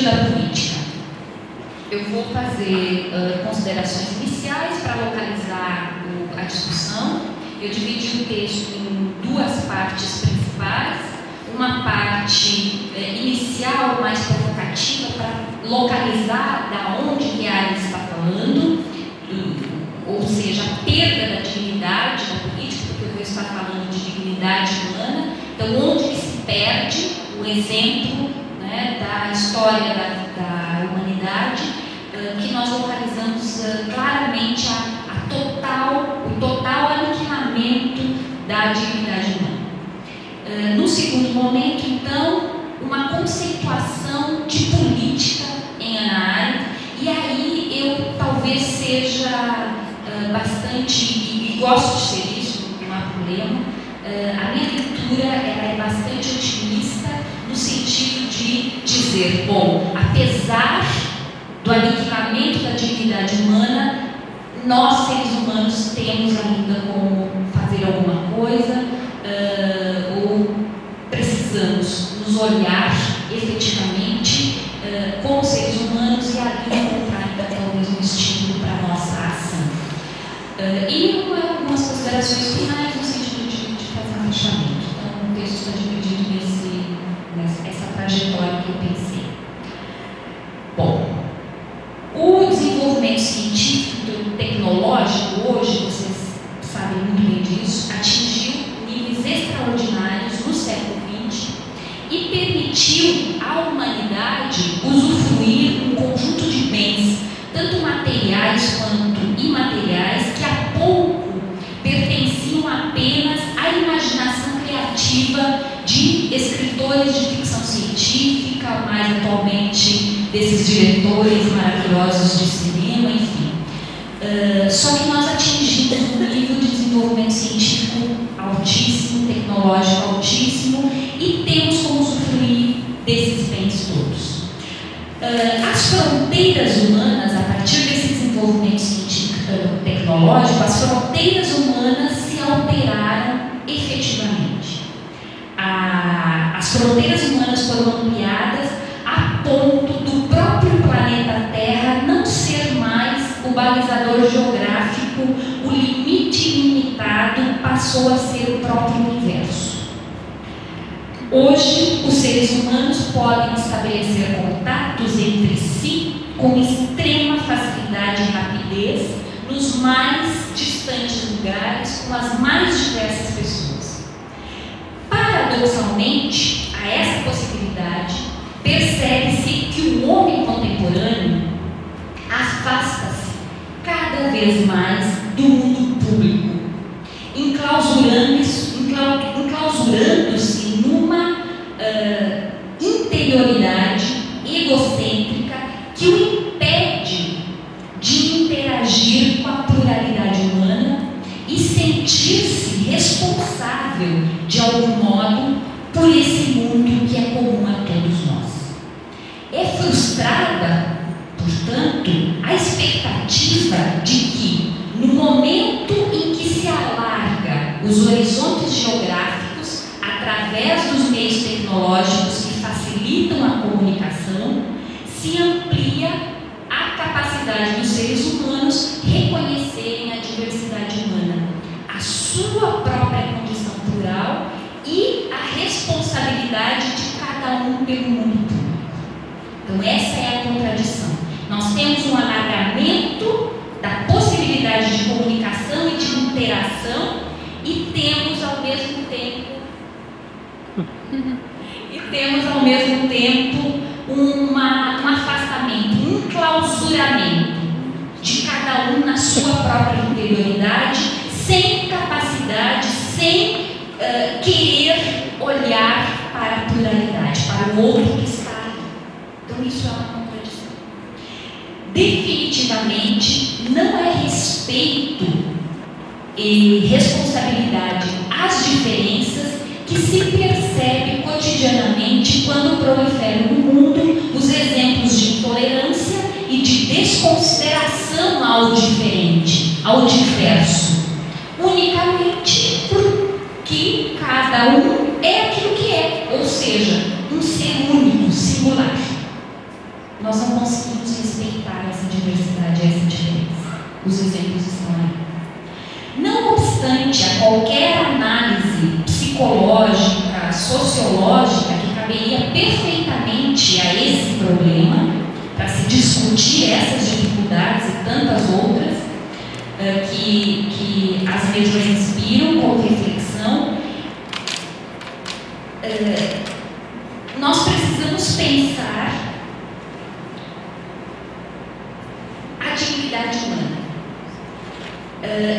da política. Eu vou fazer considerações iniciais para localizar a discussão. Eu dividi o texto em duas partes principais. Uma parte inicial, mais provocativa, para localizar da onde que a Arendt está falando, ou seja, a perda da dignidade da política, porque eu vou estar falando de dignidade humana. Então, onde que se perde o exemplo, né, da história da humanidade, que nós localizamos claramente o total aniquilamento da dignidade humana. No segundo momento, então, uma conceituação de política em Hannah Arendt, e aí eu talvez seja bastante, e gosto de ser isso, não há problema, a minha leitura ela é bastante otimista no sentido de dizer, bom, apesar do aniquilamento da dignidade humana, nós, seres humanos, temos ainda como fazer alguma coisa, ou precisamos nos olhar efetivamente como seres humanos e ali encontrar ainda talvez um estímulo para a nossa ação. E algumas considerações finais no sentido de fazer um fechamento. Então, o texto está dividido nessa trajetória que eu pensei. Bom, o desenvolvimento científico e tecnológico hoje, vocês sabem muito bem disso, atingiu níveis extraordinários no século XX e permitiu à humanidade usufruir um conjunto de bens, tanto materiais quanto imateriais, que há pouco pertenciam apenas à imaginação criativa de escritores de ficção científica, mais atualmente desses diretores maravilhosos de cinema, enfim. Só que nós atingimos um nível de desenvolvimento científico altíssimo, tecnológico altíssimo, e temos como usufruir desses bens todos. As fronteiras humanas, a partir desse desenvolvimento científico tecnológico, as fronteiras humanas se alteraram efetivamente. As fronteiras humanas foram ampliadas a ponto do próprio planeta Terra não ser mais o balizador geográfico, o limite ilimitado passou a ser o próprio universo. Hoje, os seres humanos podem estabelecer contatos entre si com extrema facilidade e rapidez nos mais distantes lugares, com as mais diversas pessoas. Paradoxalmente, a essa possibilidade, percebe-se que o homem contemporâneo afasta-se cada vez mais do mundo público, enclausurando-se numa interioridade egocêntrica que o impede de interagir com a pluralidade humana e sentir-se responsável, de algum modo, por esse mundo que é comum a todos nós. É frustrada, portanto, a expectativa de que, no momento em que se alarga os horizontes geográficos através dos meios tecnológicos que facilitam a comunicação, se amplia a capacidade dos seres humanos reconhecerem a diversidade humana, a sua própria condição plural e a responsabilidade de cada um pelo mundo público. Então, essa é a contradição. Nós temos um alargamento da possibilidade de comunicação e de interação e temos ao mesmo tempo um afastamento, um enclausuramento de cada um na sua própria interioridade, sem capacidade, sem querer olhar para a pluralidade, para o outro que está ali. Então isso é uma contradição. Definitivamente não é respeito e responsabilidade às diferenças que se percebe cotidianamente quando proliferam no mundo os exemplos de intolerância e de desconsideração ao diferente, ao diverso, unicamente porque cada um é aquilo que é, ou seja, um ser único, singular. Os exemplos estão aí. Não obstante a qualquer análise psicológica, sociológica, que caberia perfeitamente a esse problema, para se discutir essas dificuldades e tantas outras, que as mesmas inspiram como reflexão, nós precisamos pensar a dignidade humana.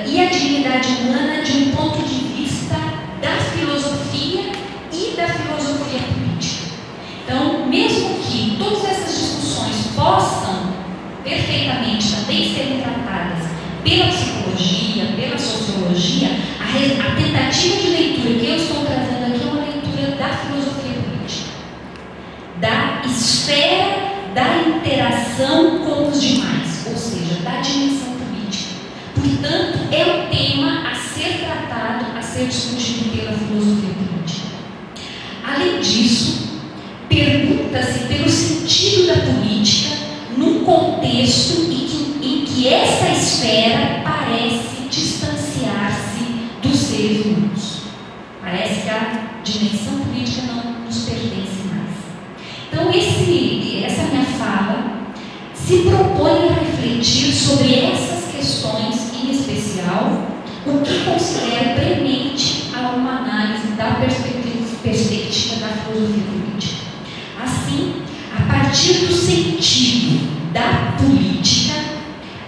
E a dignidade humana de um ponto de vista da filosofia e da filosofia política. Então, mesmo que todas essas discussões possam perfeitamente também serem tratadas pela psicologia, pela sociologia, a tentativa de leitura que eu estou trazendo aqui é uma leitura da filosofia política, da esfera da interação com os demais, ou seja, da dimensão política. Portanto, é um tema a ser tratado, a ser discutido pela filosofia política. Além disso, pergunta-se pelo sentido da política num contexto em que essa esfera parece distanciar-se dos seres humanos. Parece que a dimensão política não nos pertence mais. Então, essa minha fala se propõe a refletir sobre essas questões, em especial, o que considero premente a uma análise da perspectiva da filosofia política. Assim, a partir do sentido da política,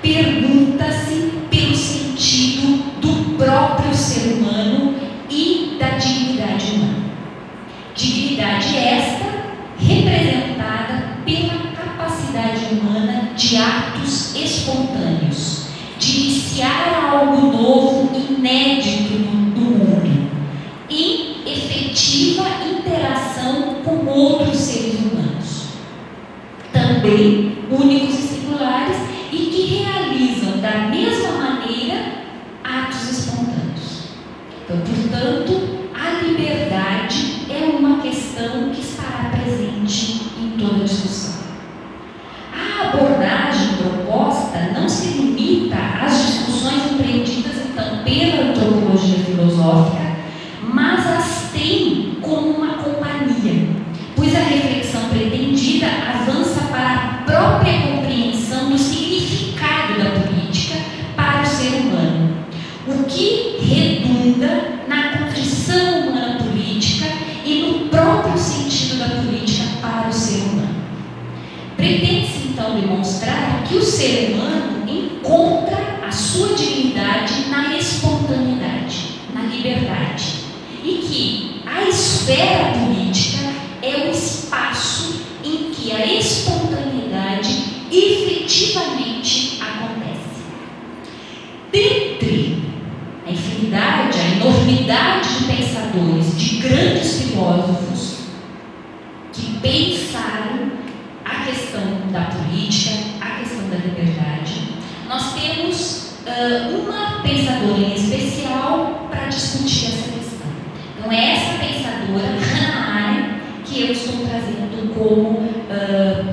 pergunta-se pelo sentido do próprio ser humano e da dignidade humana. Dignidade esta representada pela capacidade humana de atos espontâneos, de iniciar algo novo, inédito no mundo, em efetiva interação com outros seres humanos, também únicos e singulares, e que realizam da mesma maneira atos espontâneos. Então, portanto, a liberdade é uma questão que estará presente em toda a discussão. A abordagem proposta não se limita às discussões empreendidas, então, pela antropologia filosófica, mas as tem como uma companhia, pois a reflexão pretendida avança para a própria compreensão do significado da política para o ser humano, o que redunda na condição humana política e no próprio sentido da política para o ser humano. Pretende-se então demonstrar que o ser humano encontra a sua dignidade na espontaneidade, na liberdade, e que a esfera política é o espaço em que a espontaneidade efetivamente acontece. Dentre a infinidade, a enormidade de pensadores, de grandes filósofos que pensaram a questão da política, a questão da liberdade, nós temos uma pensadora em especial para discutir essa questão. Então, é essa pensadora, Hannah Arendt, que eu estou trazendo como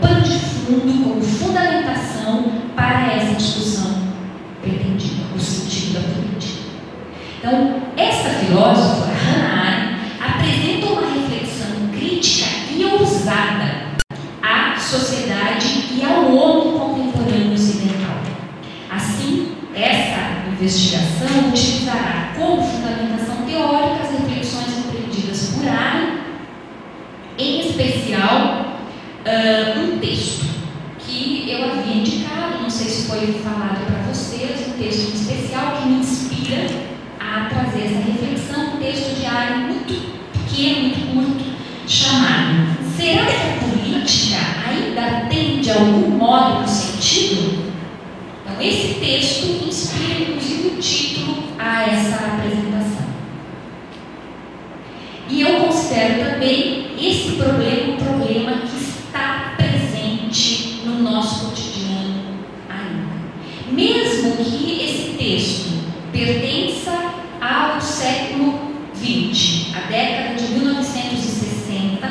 pano de fundo, como fundamentação para essa discussão pretendida, o sentido da política. Então, essa filósofa, Hannah Arendt, apresenta uma reflexão crítica e ousada à sociedade e ao homem contemporâneo ocidental. Assim, essa investigação utilizará como fundamentação teórica as reflexões empreendidas por Arendt, em especial um texto que eu havia indicado, não sei se foi falado para vocês, um texto especial que me inspira a trazer essa reflexão, um texto de Arendt muito pequeno, muito curto, chamado "Será que a política ainda tem de algum modo um sentido?" Então, esse texto inspira, inclusive, o título a essa apresentação. E eu considero também esse problema um problema que está presente no nosso cotidiano ainda. Mesmo que esse texto pertença ao século XX, a década de 1960,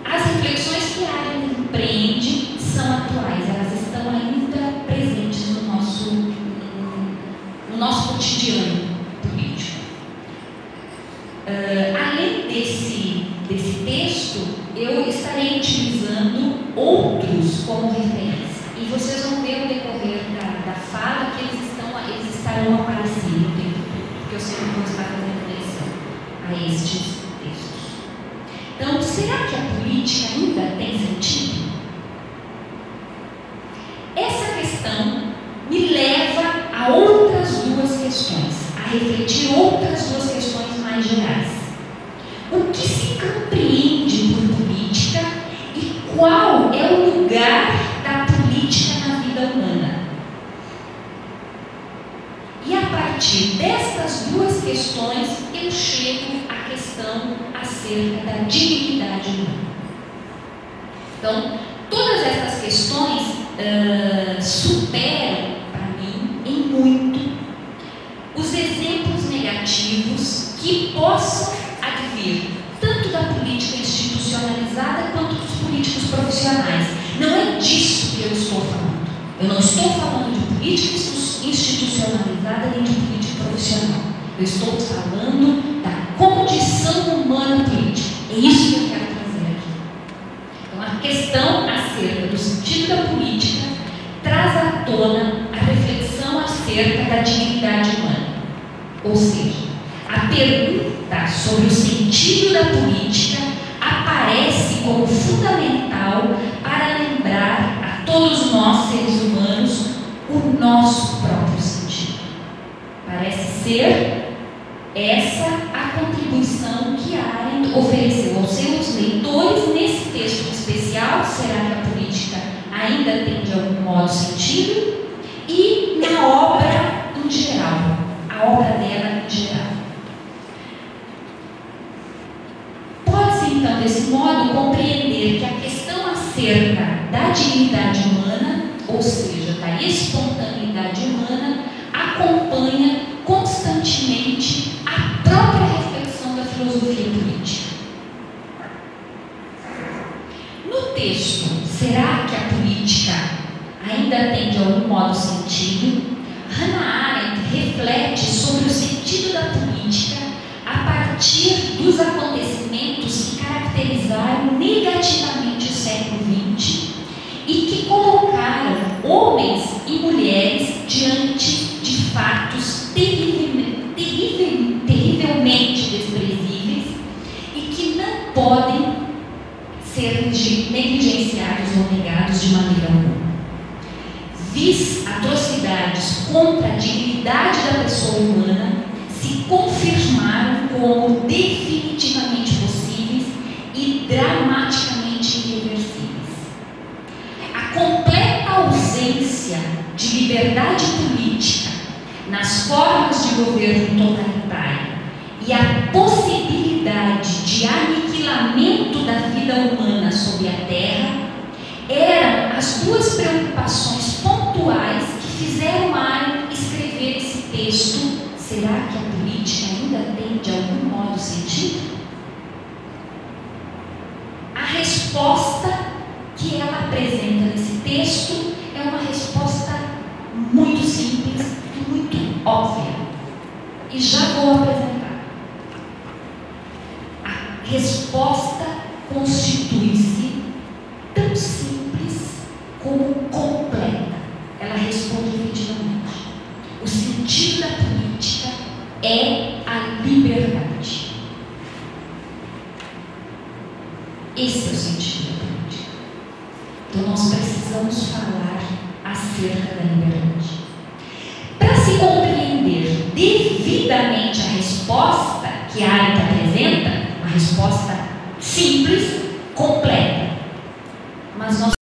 as reflexões que Arendt empreende são atuais. outros como referência. E vocês vão ver ao decorrer da fala que eles estarão aparecendo o tempo todo, porque eu sempre vou estar fazendo menção a estes textos. Então, será que a política ainda tem sentido? Essa questão me leva a outras duas questões, a refletir outras duas questões mais gerais. O que se compreende por política e qual é o lugar da política na vida humana? E a partir destas duas questões, eu chego à questão acerca da dignidade humana. Então, todas essas questões superam, para mim, em muito, os exemplos negativos que possam advir tanto da política institucionalizada quanto dos políticos profissionais. Não é disso que eu estou falando. Eu não estou falando de política institucionalizada nem de política profissional. Eu estou falando da condição humana política. É isso que eu quero trazer aqui. Então, a questão acerca do sentido da política traz à tona a reflexão acerca da dignidade humana. Ou seja, a pergunta sobre o sentido da política aparece como fundamental para lembrar a todos nós, seres humanos, o nosso próprio sentido. Parece ser essa a contribuição que Arendt ofereceu aos seus leitores nesse texto especial. Será que a política ainda tem de algum modo sentido? E na obra em geral, a obra dela em geral. Pode-se então, desse modo, compreender que a questão acerca da dignidade humana, ou seja, da espontaneidade humana, acompanha constantemente a própria reflexão da filosofia política. No texto, será que a política ainda tem de algum modo sentido? Hannah Arendt reflete sobre o sentido da política a partir dos acontecimentos que caracterizaram negativamente o século XX e que colocaram homens e mulheres diante de fatos terrivelmente desprezíveis e que não podem ser negligenciados ou negados de maneira alguma. Vis atrocidades contra a dignidade da pessoa humana se confirmaram como definitivamente possíveis e dramaticamente irreversíveis. A completa ausência de liberdade política nas formas de governo totalitário e a possibilidade de aniquilamento da vida humana sobre a Terra eram as duas preocupações pontuais que fizeram Arendt escrever esse texto. Será que a política ainda tem de algum modo sentido? A resposta que ela apresenta nesse texto é uma resposta muito simples e muito óbvia. E já vou apresentar. A resposta constitui-se tão simples como completa. Ela responde efetivamente. O sentido da política é a liberdade. Esse é o sentido da política. Então nós precisamos falar acerca da liberdade. Para se compreender devidamente a resposta que a Arendt apresenta, uma resposta simples, completa, mas nós